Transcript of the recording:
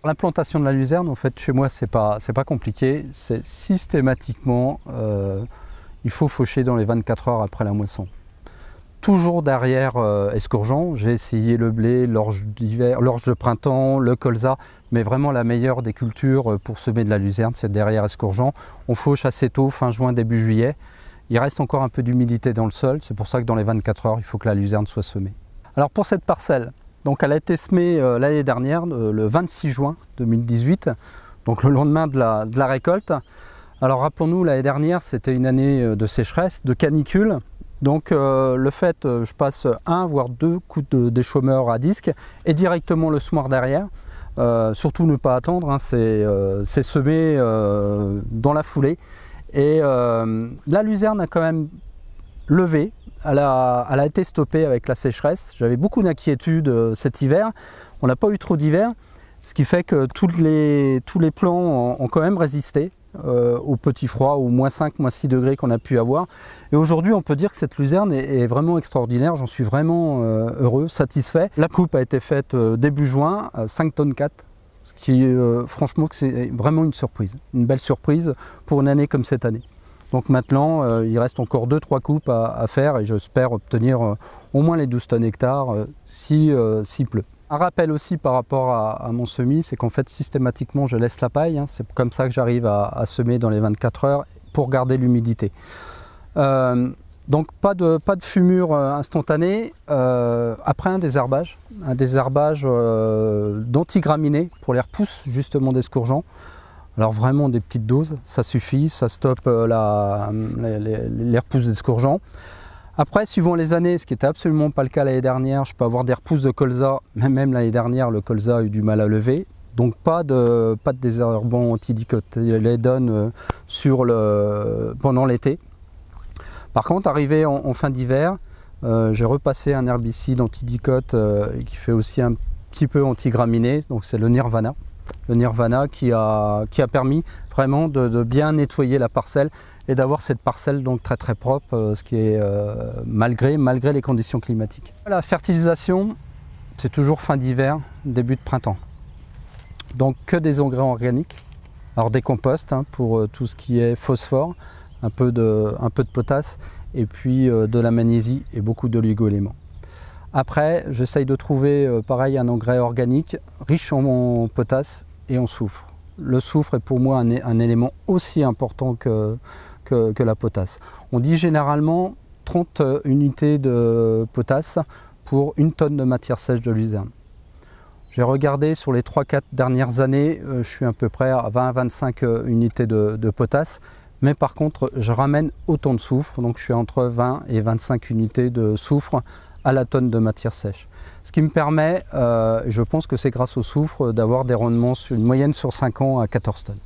L'implantation de la luzerne, en fait, chez moi, c'est pas compliqué. C'est systématiquement, il faut faucher dans les 24 heures après la moisson. Toujours derrière escourgeon, j'ai essayé le blé, l'orge d'hiver, l'orge de printemps, le colza, mais vraiment la meilleure des cultures pour semer de la luzerne, c'est derrière escourgeon. On fauche assez tôt, fin juin, début juillet. Il reste encore un peu d'humidité dans le sol, c'est pour ça que dans les 24 heures, il faut que la luzerne soit semée. Alors pour cette parcelle, donc elle a été semée l'année dernière, le 26 juin 2018, donc le lendemain de la récolte. Alors rappelons-nous, l'année dernière, c'était une année de sécheresse, de canicule. Donc le fait, je passe 1 voire 2 coups d'échauffeur à disque et directement le semoir derrière. Surtout ne pas attendre, hein, c'est semé dans la foulée. Et la luzerne a quand même levé. Elle a été stoppée avec la sécheresse. J'avais beaucoup d'inquiétudes cet hiver. On n'a pas eu trop d'hiver, ce qui fait que tous les plants ont quand même résisté au petit froid, aux -5, -6 degrés qu'on a pu avoir. Et aujourd'hui, on peut dire que cette luzerne est vraiment extraordinaire. J'en suis vraiment heureux, satisfait. La coupe a été faite début juin, 5 tonnes 4, ce qui franchement, c'est vraiment une surprise. Une belle surprise pour une année comme cette année. Donc maintenant, il reste encore 2-3 coupes à faire et j'espère obtenir au moins les 12 tonnes hectares s'il pleut. Un rappel aussi par rapport à mon semis, c'est qu'en fait systématiquement je laisse la paille, hein. C'est comme ça que j'arrive à semer dans les 24 heures pour garder l'humidité. Donc pas de fumure instantanée. Après un désherbage d'antigraminées pour les repousses justement d'escourgeon. Alors vraiment des petites doses, ça suffit, ça stoppe les repousses d'escourgeon. Après, suivant les années, ce qui n'était absolument pas le cas l'année dernière, je peux avoir des repousses de colza, mais même l'année dernière, le colza a eu du mal à lever. Donc pas de désherbant antidicote, il les donne pendant l'été. Par contre, arrivé en fin d'hiver, j'ai repassé un herbicide antidicote qui fait aussi un petit peu antigraminé, donc c'est le Nirvana. Le Nirvana qui a permis vraiment de bien nettoyer la parcelle et d'avoir cette parcelle donc très propre, ce qui est malgré les conditions climatiques. La fertilisation, c'est toujours fin d'hiver, début de printemps. Donc que des engrais organiques, alors des composts hein, pour tout ce qui est phosphore, un peu de potasse et puis de la magnésie et beaucoup d'oligo-éléments. Après, j'essaye de trouver pareil un engrais organique riche en potasse et en soufre. Le soufre est pour moi un élément aussi important que la potasse. On dit généralement 30 unités de potasse pour 1 tonne de matière sèche de luzerne. J'ai regardé sur les 3-4 dernières années, je suis à peu près à 20 à 25 unités de potasse. Mais par contre, je ramène autant de soufre, donc je suis entre 20 et 25 unités de soufre à la tonne de matière sèche. Ce qui me permet, je pense que c'est grâce au soufre, d'avoir des rendements, une moyenne sur 5 ans à 14 tonnes.